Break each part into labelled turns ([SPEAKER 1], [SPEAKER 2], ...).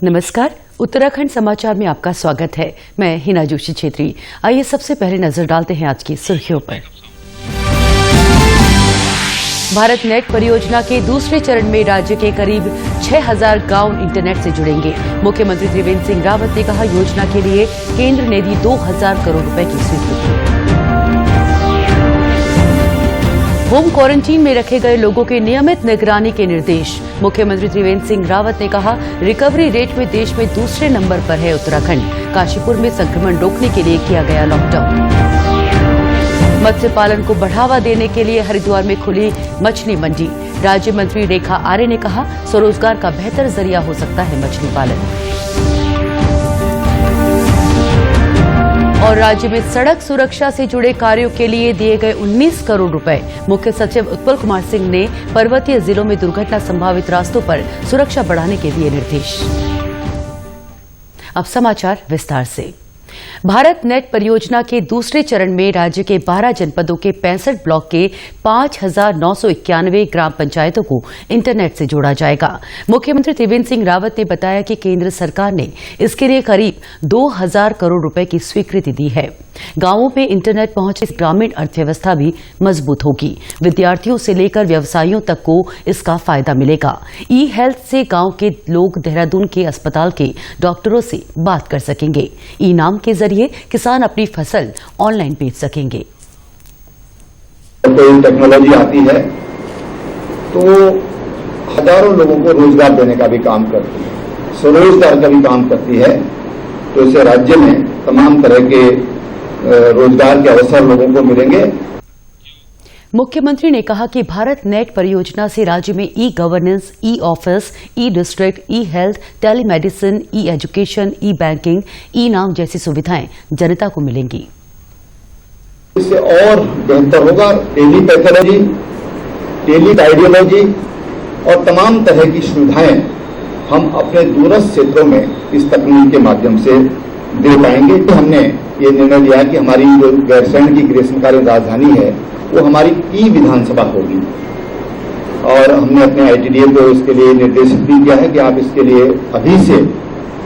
[SPEAKER 1] नमस्कार, उत्तराखंड समाचार में आपका स्वागत है। मैं हिना जोशी छेत्री। आइए सबसे पहले नजर डालते हैं आज की सुर्खियों पर। भारत नेट परियोजना के दूसरे चरण में राज्य के करीब 6000 गांव इंटरनेट से जुड़ेंगे। मुख्यमंत्री त्रिवेंद्र सिंह रावत ने कहा, योजना के लिए केंद्र ने दी 2000 करोड़ रुपए की स्वीकृति। होम क्वारंटीन में रखे गए लोगों के नियमित निगरानी के निर्देश। मुख्यमंत्री त्रिवेंद्र सिंह रावत ने कहा, रिकवरी रेट में देश में दूसरे नंबर पर है उत्तराखंड। काशीपुर में संक्रमण रोकने के लिए किया गया लॉकडाउन। मत्स्य पालन को बढ़ावा देने के लिए हरिद्वार में खुली मछली मंडी। राज्य मंत्री रेखा आर्य ने कहा, स्वरोजगार का बेहतर जरिया हो सकता है मछली पालन। और राज्य में सड़क सुरक्षा से जुड़े कार्यों के लिए दिए गए 19 करोड़ रुपए। मुख्य सचिव उत्पल कुमार सिंह ने पर्वतीय जिलों में दुर्घटना संभावित रास्तों पर सुरक्षा बढ़ाने के दिए निर्देश। अब समाचार विस्तार से। भारत नेट परियोजना के दूसरे चरण में राज्य के 12 जनपदों के 65 ब्लॉक के 5991 ग्राम पंचायतों को इंटरनेट से जोड़ा जाएगा। मुख्यमंत्री त्रिवेंद्र सिंह रावत ने बताया कि केंद्र सरकार ने इसके लिए करीब 2000 करोड़ रुपए की स्वीकृति दी है। गांवों में इंटरनेट पहुंच से ग्रामीण अर्थव्यवस्था भी मजबूत होगी। विद्यार्थियों से लेकर व्यवसायियों तक को इसका फायदा मिलेगा। ई हेल्थ से गांव के लोग देहरादून के अस्पताल के डॉक्टरों से बात कर सकेंगे। ई नाम के जरिए किसान अपनी फसल ऑनलाइन बेच सकेंगे।
[SPEAKER 2] कोई टेक्नोलॉजी आती है तो हजारों लोगों को रोजगार देने का भी काम करती है, स्वरोजगार का भी काम करती है। तो इससे राज्य में तमाम तरह के रोजगार के अवसर लोगों को मिलेंगे।
[SPEAKER 1] मुख्यमंत्री ने कहा कि भारत नेट परियोजना से राज्य में ई गवर्नेंस, ई ऑफिस, ई डिस्ट्रिक्ट, ई हेल्थ, टेलीमेडिसिन, ई एजुकेशन, ई बैंकिंग, ई नाम जैसी सुविधाएं जनता को मिलेंगी।
[SPEAKER 2] इससे और बेहतर होगा टेली पैथोलॉजी, टेली कार्डियोलॉजी और तमाम तरह की सुविधाएं हम अपने दूरस्थ क्षेत्रों में इस तकनीक के माध्यम से दे पाएंगे। तो हमने ये निर्णय लिया कि हमारी जो गैरसैंण की ग्रीष्मकालीन राजधानी है वो हमारी ई विधानसभा होगी। और हमने अपने आईटीडीए को इसके लिए निर्देशित भी किया है कि आप इसके लिए अभी से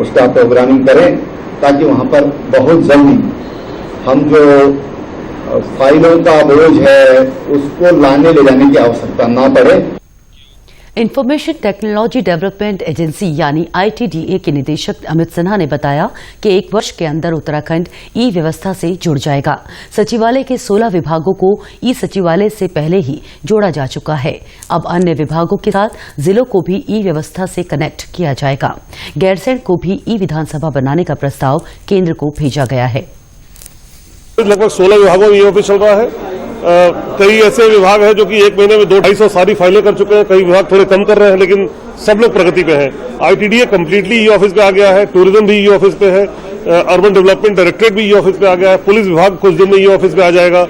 [SPEAKER 2] उसका प्रोग्रामिंग करें, ताकि वहां पर बहुत जल्दी हम जो फाइलों का बोझ है उसको लाने ले जाने की आवश्यकता ना पड़े।
[SPEAKER 1] इंफॉर्मेशन टेक्नोलॉजी डेवलपमेंट एजेंसी यानी आईटीडीए के निदेशक अमित सिन्हा ने बताया कि 1 वर्ष के अंदर उत्तराखंड ई व्यवस्था से जुड़ जाएगा। सचिवालय के 16 विभागों को ई सचिवालय से पहले ही जोड़ा जा चुका है। अब अन्य विभागों के साथ जिलों को भी ई व्यवस्था से कनेक्ट किया जाएगा। गैरसैंण को भी ई विधानसभा बनाने का प्रस्ताव केंद्र को भेजा गया है।
[SPEAKER 3] लगभग 16 विभागों में ई ऑफिस चल रहा है। कई ऐसे विभाग हैं जो कि 1 महीने में 200-250 सारी फाइलें कर चुके हैं। कई विभाग थोड़े कम कर रहे हैं, लेकिन सब लोग प्रगति पे हैं। आईटीडीए कम्प्लीटली ई ऑफिस पे आ गया है, टूरिज्म भी ई ऑफिस पे है, अर्बन डेवलपमेंट डायरेक्टरेट भी ई ऑफिस पे आ गया है, पुलिस विभाग कुछ दिन में ई ऑफिस पे आ जाएगा।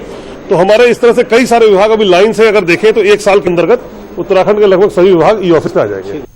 [SPEAKER 3] तो हमारे इस तरह से कई सारे विभाग अभी लाइन से अगर देखें तो 1 साल के अंतर्गत उत्तराखंड के लगभग सभी विभाग ई ऑफिस पे आ जाएंगे।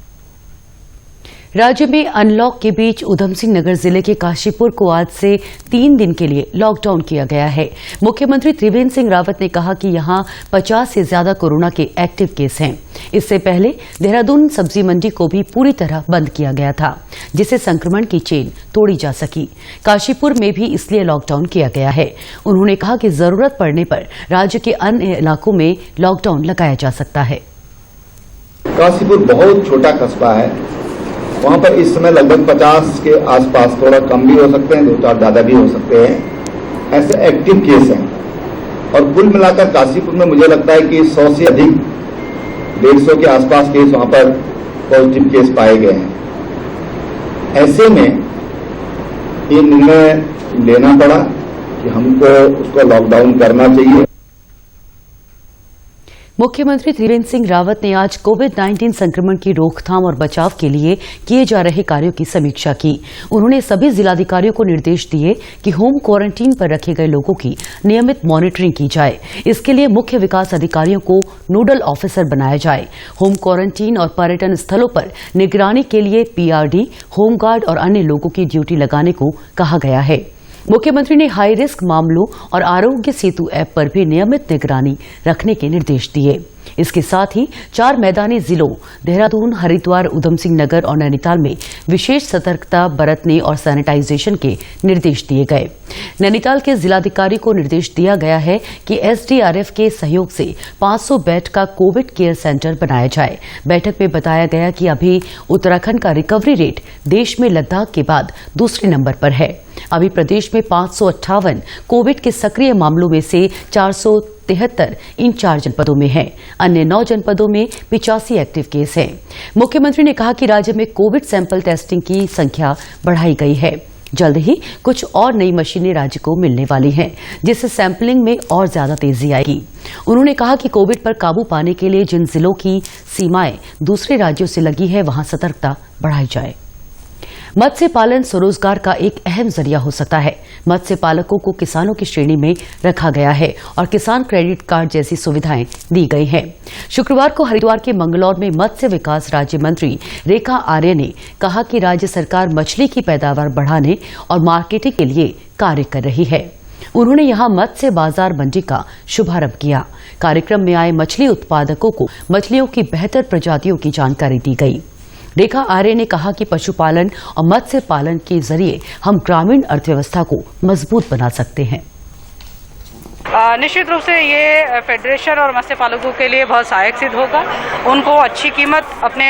[SPEAKER 1] राज्य में अनलॉक के बीच उधम सिंह नगर जिले के काशीपुर को आज से 3 दिन के लिए लॉकडाउन किया गया है। मुख्यमंत्री त्रिवेंद्र सिंह रावत ने कहा कि यहां 50 से ज्यादा कोरोना के एक्टिव केस हैं। इससे पहले देहरादून सब्जी मंडी को भी पूरी तरह बंद किया गया था, जिससे संक्रमण की चेन तोड़ी जा सकी। काशीपुर में भी इसलिए लॉकडाउन किया गया है। उन्होंने कहा कि जरूरत पड़ने पर राज्य के अन्य इलाकों में लॉकडाउन लगाया जा सकता है।
[SPEAKER 2] काशीपुर बहुत छोटा कस्बा है, वहां पर इस समय लगभग 50 के आसपास, थोड़ा कम भी हो सकते हैं, 2-4 ज्यादा भी हो सकते हैं, ऐसे एक्टिव केस हैं। और कुल मिलाकर काशीपुर में मुझे लगता है कि 100 से अधिक 150 के आसपास केस वहां पर पॉजिटिव केस पाए गए हैं। ऐसे में ये निर्णय लेना पड़ा कि हमको उसको लॉकडाउन करना चाहिए।
[SPEAKER 1] मुख्यमंत्री त्रिवेंद्र सिंह रावत ने आज कोविड-19 संक्रमण की रोकथाम और बचाव के लिए किए जा रहे कार्यों की समीक्षा की। उन्होंने सभी जिलाधिकारियों को निर्देश दिए कि होम क्वारंटीन पर रखे गए लोगों की नियमित मॉनिटरिंग की जाए। इसके लिए मुख्य विकास अधिकारियों को नोडल ऑफिसर बनाया जाए। होम क्वारंटीन और पर्यटन स्थलों पर निगरानी के लिए पीआरडी, होमगार्ड और अन्य लोगों की ड्यूटी लगाने को कहा गया है। मुख्यमंत्री ने हाई रिस्क मामलों और आरोग्य सेतु ऐप पर भी नियमित निगरानी रखने के निर्देश दिए। इसके साथ ही 4 मैदानी जिलों देहरादून, हरिद्वार, उधम सिंह नगर और नैनीताल में विशेष सतर्कता बरतने और सैनिटाइजेशन के निर्देश दिए गए। नैनीताल के जिलाधिकारी को निर्देश दिया गया है कि एसडीआरएफ के सहयोग से 500 बेड का कोविड केयर सेंटर बनाया जाए। बैठक में बताया गया कि अभी उत्तराखंड का रिकवरी रेट देश में लद्दाख के बाद दूसरे नंबर पर है। अभी प्रदेश में 558 कोविड के सक्रिय मामलों में से 473 इन 4 जनपदों में है। अन्य 9 जनपदों में 85 एक्टिव केस हैं। मुख्यमंत्री ने कहा कि राज्य में कोविड सैंपल टेस्टिंग की संख्या बढ़ाई गई है। जल्द ही कुछ और नई मशीनें राज्य को मिलने वाली हैं, जिससे सैंपलिंग में और ज्यादा तेजी आएगी। उन्होंने कहा कि कोविड पर काबू पाने के लिए जिन जिलों की सीमाएं दूसरे राज्यों से लगी है, वहां सतर्कता बढ़ाई जाए। मत्स्य पालन स्वरोजगार का एक अहम जरिया हो सकता है। मत्स्य पालकों को किसानों की श्रेणी में रखा गया है और किसान क्रेडिट कार्ड जैसी सुविधाएं दी गई हैं। शुक्रवार को हरिद्वार के मंगलौर में मत्स्य विकास राज्य मंत्री रेखा आर्य ने कहा कि राज्य सरकार मछली की पैदावार बढ़ाने और मार्केटिंग के लिए कार्य कर रही है। उन्होंने यहां मत्स्य बाजार मंडी का शुभारंभ किया। कार्यक्रम में आए मछली उत्पादकों को मछलियों की बेहतर प्रजातियों की जानकारी दी गई। रेखा आर्य ने कहा कि पशुपालन और मत्स्य पालन के जरिए हम ग्रामीण अर्थव्यवस्था को मजबूत बना सकते हैं।
[SPEAKER 4] निश्चित रूप से ये फेडरेशन और मत्स्य पालकों के लिए बहुत सहायक सिद्ध होगा। उनको अच्छी कीमत अपने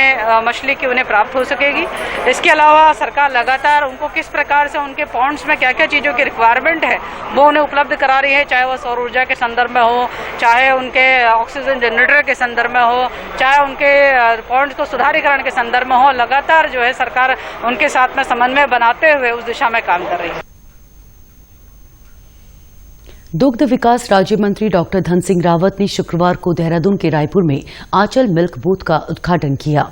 [SPEAKER 4] मछली की उन्हें प्राप्त हो सकेगी। इसके अलावा सरकार लगातार उनको किस प्रकार से उनके पॉन्ड्स में क्या क्या चीज़ों की रिक्वायरमेंट है वो उन्हें उपलब्ध करा रही है, चाहे वो सौर ऊर्जा के संदर्भ में हो, चाहे उनके ऑक्सीजन जनरेटर के संदर्भ में हो, चाहे उनके पॉन्ड्स को सुधारीकरण के संदर्भ में हो। लगातार जो है सरकार उनके साथ में समन्वय बनाते हुए उस दिशा में काम कर रही है।
[SPEAKER 1] दुग्ध विकास राज्य मंत्री डॉक्टर धन सिंह रावत ने शुक्रवार को देहरादून के रायपुर में आंचल मिल्क बूथ का उद्घाटन किया।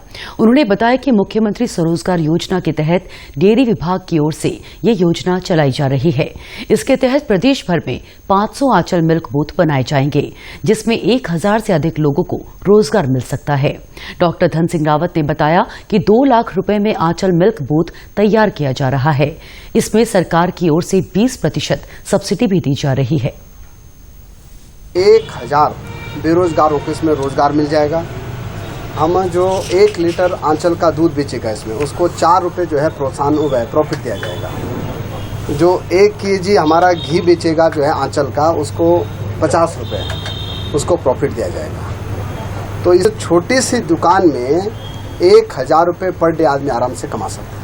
[SPEAKER 1] उन्होंने बताया कि मुख्यमंत्री स्वरोजगार योजना के तहत डेयरी विभाग की ओर से ये योजना चलाई जा रही है। इसके तहत प्रदेश भर में 500 आंचल मिल्क बूथ बनाए जाएंगे, जिसमें 1000 से अधिक लोगों को रोजगार मिल सकता है। डॉक्टर धन सिंह रावत ने बताया कि 2 लाख रुपए में आंचल मिल्क बूथ तैयार किया जा रहा है। इसमें सरकार की ओर से 20% सब्सिडी भी दी जा रही है।
[SPEAKER 5] 1000 बेरोजगारों को इसमें रोजगार मिल जाएगा। हम जो 1 लीटर आंचल का दूध बेचेगा इसमें उसको 4 रुपये जो है प्रोत्साहन प्रॉफिट दिया जाएगा। जो 1 केजी हमारा घी बेचेगा जो है आंचल का उसको 50 रुपये उसको प्रॉफिट दिया जाएगा। तो इस छोटी सी दुकान में 1000 रुपये पर डे आदमी आराम से कमा सकता है।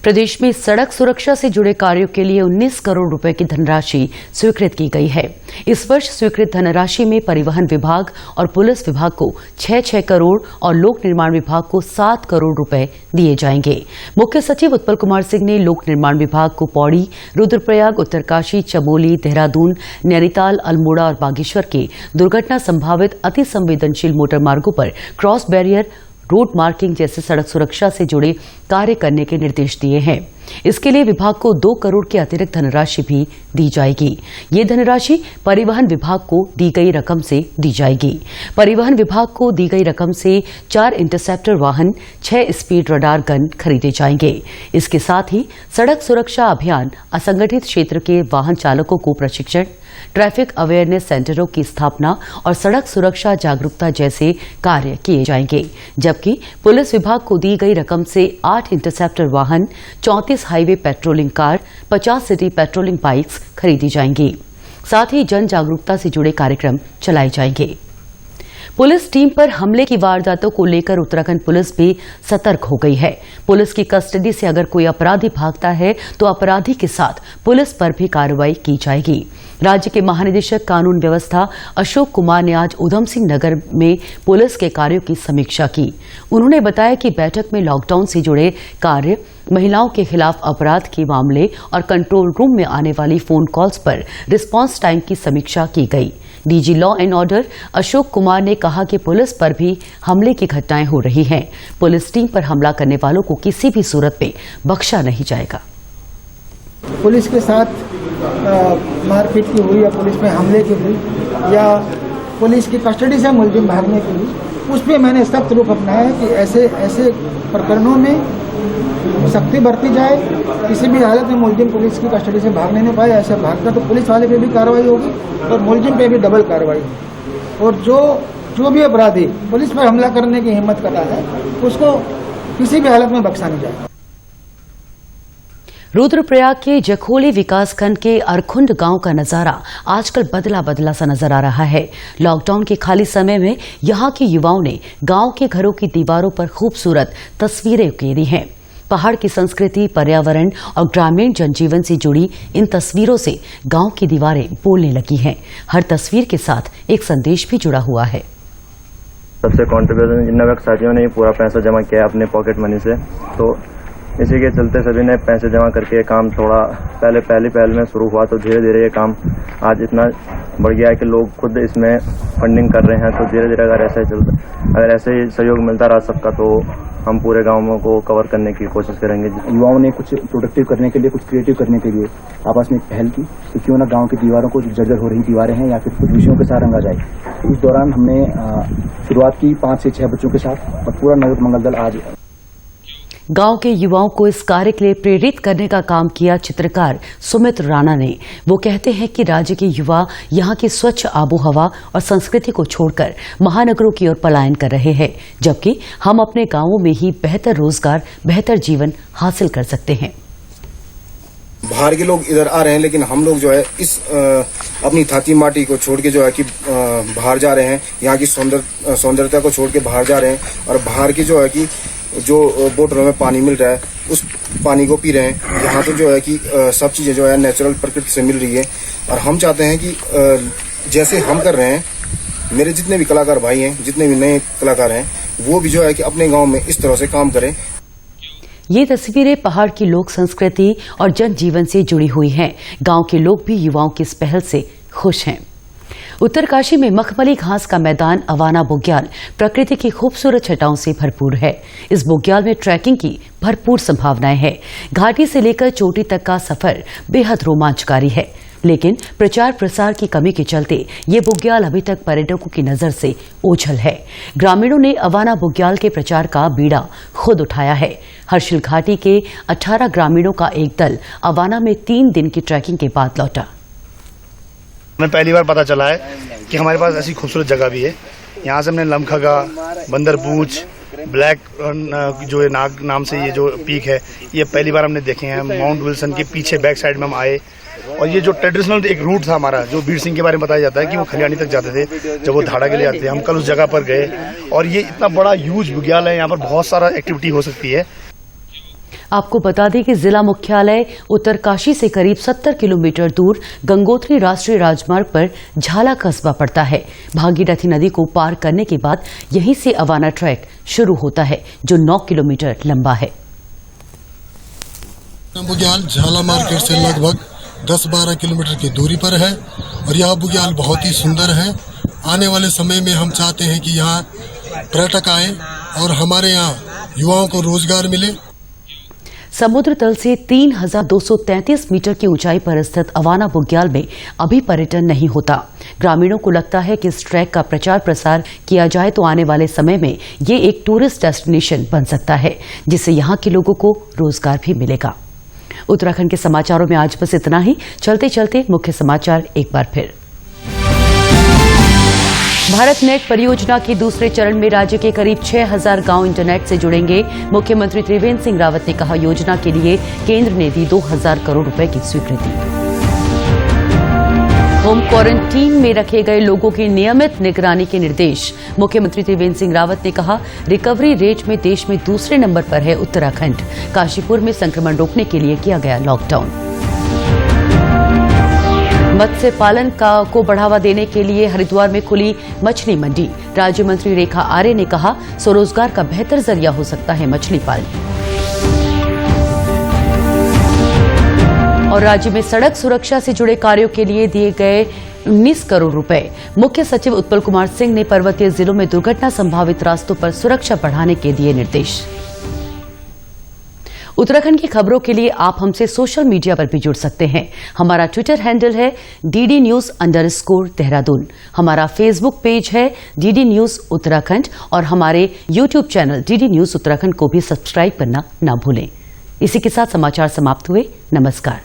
[SPEAKER 1] प्रदेश में सड़क सुरक्षा से जुड़े कार्यों के लिए 19 करोड़ रुपए की धनराशि स्वीकृत की गई है। इस वर्ष स्वीकृत धनराशि में परिवहन विभाग और पुलिस विभाग को 6-6 करोड़ और लोक निर्माण विभाग को 7 करोड़ रुपए दिए जाएंगे। मुख्य सचिव उत्पल कुमार सिंह ने लोक निर्माण विभाग को पौड़ी, रुद्रप्रयाग, उत्तरकाशी, चमोली, देहरादून, नैनीताल, अल्मोड़ा और बागेश्वर के दुर्घटना संभावित अति संवेदनशील मोटर मार्गों पर क्रॉस बैरियर, रोड मार्किंग जैसे सड़क सुरक्षा से जुड़े कार्य करने के निर्देश दिए हैं। इसके लिए विभाग को 2 करोड़ की अतिरिक्त धनराशि भी दी जाएगी। ये धनराशि परिवहन विभाग को दी गई रकम से दी जाएगी। परिवहन विभाग को दी गई रकम से 4 इंटरसेप्टर वाहन, 6 स्पीड रडार गन खरीदे जाएंगे। इसके साथ ही सड़क सुरक्षा अभियान, असंगठित क्षेत्र के वाहन चालकों को प्रशिक्षण, ट्रैफिक अवेयरनेस सेंटरों की स्थापना और सड़क सुरक्षा जागरूकता जैसे कार्य किए जाएंगे। जबकि पुलिस विभाग को दी गई रकम से 8 इंटरसेप्टर वाहन, 34 highway patrolling car, 50 city patrolling bikes खरीदी जाएंगी। साथ ही जन जागरूकता से जुड़े कार्यक्रम चलाए जाएंगे। पुलिस टीम पर हमले की वारदातों को लेकर उत्तराखंड पुलिस भी सतर्क हो गई है। पुलिस की कस्टडी से अगर कोई अपराधी भागता है तो अपराधी के साथ पुलिस पर भी कार्रवाई की जाएगी। राज्य के महानिदेशक कानून व्यवस्था अशोक कुमार ने आज उधम सिंह नगर में पुलिस के कार्यों की समीक्षा की। उन्होंने बताया कि बैठक में लॉकडाउन से जुड़े कार्य, महिलाओं के खिलाफ अपराध के मामले और कंट्रोल रूम में आने वाली फोन कॉल्स पर रिस्पांस टाइम की समीक्षा की गई। DG law and order Ashok Kumar ने कहा कि पुलिस पर भी हमले की घटनाएं हो रही हैं। पुलिस टीम पर हमला करने वालों को किसी भी सूरत में बख्शा नहीं जाएगा।
[SPEAKER 6] पुलिस के साथ मारपीट की हुई या पुलिस पे हमले की हुई या पुलिस की कस्टडी से मुलजिम भागने की हुई, उस पर मैंने सख्त रुख अपनाया है कि ऐसे प्रकरणों में सख्ती बरती जाए। किसी भी हालत में मुलजिम पुलिस की कस्टडी से भागने नहीं पाए। ऐसा भागता तो पुलिस वाले पे भी कार्रवाई होगी और मुलजिम पे भी डबल कार्रवाई होगी। और जो भी अपराधी पुलिस पर हमला करने की हिम्मत करता है उसको किसी भी हालत में बख्शा नहीं जाएगा।
[SPEAKER 1] रुद्रप्रयाग के जखोली विकासखंड के अरखुंड गांव का नजारा आजकल बदला बदला सा नजर आ रहा है। लॉकडाउन के खाली समय में यहां के युवाओं ने गांव के घरों की दीवारों पर खूबसूरत तस्वीरें उकेरी हैं। पहाड़ की संस्कृति, पर्यावरण और ग्रामीण जनजीवन से जुड़ी इन तस्वीरों से गांव की दीवारें बोलने लगी हैं। हर तस्वीर के साथ एक संदेश भी जुड़ा हुआ है।
[SPEAKER 7] सबसे कॉन्ट्रीब्यूशन जिन व्यक्तियों ने पूरा पैसा जमा किया अपने पॉकेट मनी से, तो इसी के चलते सभी ने पैसे जमा करके काम थोड़ा पहले में शुरू हुआ, तो धीरे धीरे ये काम आज इतना बढ़ गया है कि लोग खुद इसमें फंडिंग कर रहे हैं। तो धीरे धीरे अगर ऐसे ही सहयोग मिलता रहा सबका, तो हम पूरे गाँवों को कवर करने की कोशिश करेंगे।
[SPEAKER 8] युवाओं ने कुछ प्रोडक्टिव करने के लिए, कुछ क्रिएटिव करने के लिए आपस में पहल की कि क्यों ना गांव की दीवारों को जो जर्जर हो रही दीवारें हैं या फिर कुछ विषयों के साथ रंगा जाए। इस दौरान हमने शुरुआत की 5 से 6 बच्चों के साथ और पूरा नगर मंगल दल आज
[SPEAKER 1] गांव के युवाओं को इस कार्य के लिए प्रेरित करने का काम किया चित्रकार सुमित राणा ने। वो कहते हैं कि राज्य के युवा यहां की स्वच्छ आबोहवा और संस्कृति को छोड़कर महानगरों की ओर पलायन कर रहे हैं, जबकि हम अपने गांवों में ही बेहतर रोजगार, बेहतर जीवन हासिल कर सकते हैं।
[SPEAKER 9] बाहर के लोग इधर आ रहे हैं, लेकिन हम लोग जो है इस अपनी थाती माटी को छोड़ के जो है कि बाहर जा रहे हैं। यहाँ की सौंदर्यता को छोड़ के बाहर जा रहे हैं और बाहर की जो है कि जो बोतलों में पानी मिल रहा है उस पानी को पी रहे हैं। यहाँ तो जो है कि सब चीजें जो है नेचुरल प्रकृति से मिल रही है और हम चाहते हैं कि जैसे हम कर रहे हैं, मेरे जितने भी कलाकार भाई हैं, जितने भी नए कलाकार हैं, वो भी जो है कि अपने गाँव में इस तरह से काम करें।
[SPEAKER 1] ये तस्वीरें पहाड़ की लोक संस्कृति और जनजीवन से जुड़ी हुई हैं। गांव के लोग भी युवाओं की इस पहल से खुश हैं। उत्तरकाशी में मखमली घास का मैदान अवाना बुग्याल प्रकृति की खूबसूरत छटाओं से भरपूर है। इस बुग्याल में ट्रैकिंग की भरपूर संभावनाएं हैं। घाटी से लेकर चोटी तक का सफर बेहद रोमांचकारी है, लेकिन प्रचार प्रसार की कमी के चलते ये बुग्याल अभी तक पर्यटकों की नजर से ओझल है। ग्रामीणों ने अवाना बुग्याल के प्रचार का बीड़ा खुद उठाया है। हर्षिल घाटी के 18 ग्रामीणों का एक दल अवाना में 3 दिन की ट्रैकिंग के बाद लौटा।
[SPEAKER 10] हमें पहली बार पता चला है कि हमारे पास ऐसी खूबसूरत जगह भी है। यहाँ से हमने लमखगा, बंदरपूछ, ब्लैक जो नाग नाम से ये जो पीक है, ये पहली बार हमने देखे हैं। माउंट विल्सन के पीछे बैक साइड में हम आए और ये जो ट्रेडिशनल एक रूट था हमारा, जो बीर सिंह के बारे में बताया जाता है कि वो खलियानी तक जाते थे जब वो धाड़ा के लिए जाते थे, हम कल उस जगह पर गए और ये इतना बड़ा ह्यूज बुग्याल है। यहाँ पर बहुत सारा एक्टिविटी हो सकती है।
[SPEAKER 1] आपको बता दें कि जिला मुख्यालय उत्तरकाशी से करीब 70 किलोमीटर दूर गंगोत्री राष्ट्रीय राजमार्ग पर झाला कस्बा पड़ता है। भागीरथी नदी को पार करने के बाद यहीं से अवाना ट्रैक शुरू होता है, जो 9 किलोमीटर लंबा है।
[SPEAKER 11] बुग्याल झाला मार्केट से लगभग 10-12 किलोमीटर की दूरी पर है और यह बुग्याल बहुत ही सुंदर है। आने वाले समय में हम चाहते हैं कि यहाँ पर्यटक आए और हमारे यहाँ युवाओं को रोजगार मिले।
[SPEAKER 1] समुद्र तल से 3233 मीटर की ऊंचाई पर स्थित अवाना बुग्याल में अभी पर्यटन नहीं होता। ग्रामीणों को लगता है कि इस ट्रैक का प्रचार प्रसार किया जाए तो आने वाले समय में ये एक टूरिस्ट डेस्टिनेशन बन सकता है, जिससे यहाँ के लोगों को रोजगार भी मिलेगा। उत्तराखंड के समाचारों में आज बस इतना ही। चलते चलते मुख्य समाचार एक बार फिर। भारत नेट परियोजना के दूसरे चरण में राज्य के करीब 6000 गांव इंटरनेट से जुड़ेंगे। मुख्यमंत्री त्रिवेंद्र सिंह रावत ने कहा, योजना के लिए केंद्र ने दी 2000 करोड़ रुपए की स्वीकृति। होम क्वारंटीन में रखे गए लोगों की नियमित निगरानी के निर्देश। मुख्यमंत्री त्रिवेंद्र सिंह रावत ने कहा, रिकवरी रेट में देश में दूसरे नंबर पर है उत्तराखंड। काशीपुर में संक्रमण रोकने के लिए किया गया लॉकडाउन। मत्स्य पालन को बढ़ावा देने के लिए हरिद्वार में खुली मछली मंडी। राज्य मंत्री रेखा आर्य ने कहा, स्वरोजगार का बेहतर जरिया हो सकता है मछली पालन। और राज्य में सड़क सुरक्षा से जुड़े कार्यों के लिए दिए गए 19 करोड़ रुपए। मुख्य सचिव उत्पल कुमार सिंह ने पर्वतीय जिलों में दुर्घटना संभावित रास्तों पर सुरक्षा बढ़ाने के दिए निर्देश। उत्तराखंड की खबरों के लिए आप हमसे सोशल मीडिया पर भी जुड़ सकते हैं। हमारा ट्विटर हैंडल है DD_News_देहरादून। हमारा फेसबुक पेज है DD न्यूज उत्तराखंड और हमारे YouTube channel DD news Uttarakhand को भी सब्सक्राइब करना न भूलें। इसी के साथ समाचार समाप्त हुए। नमस्कार।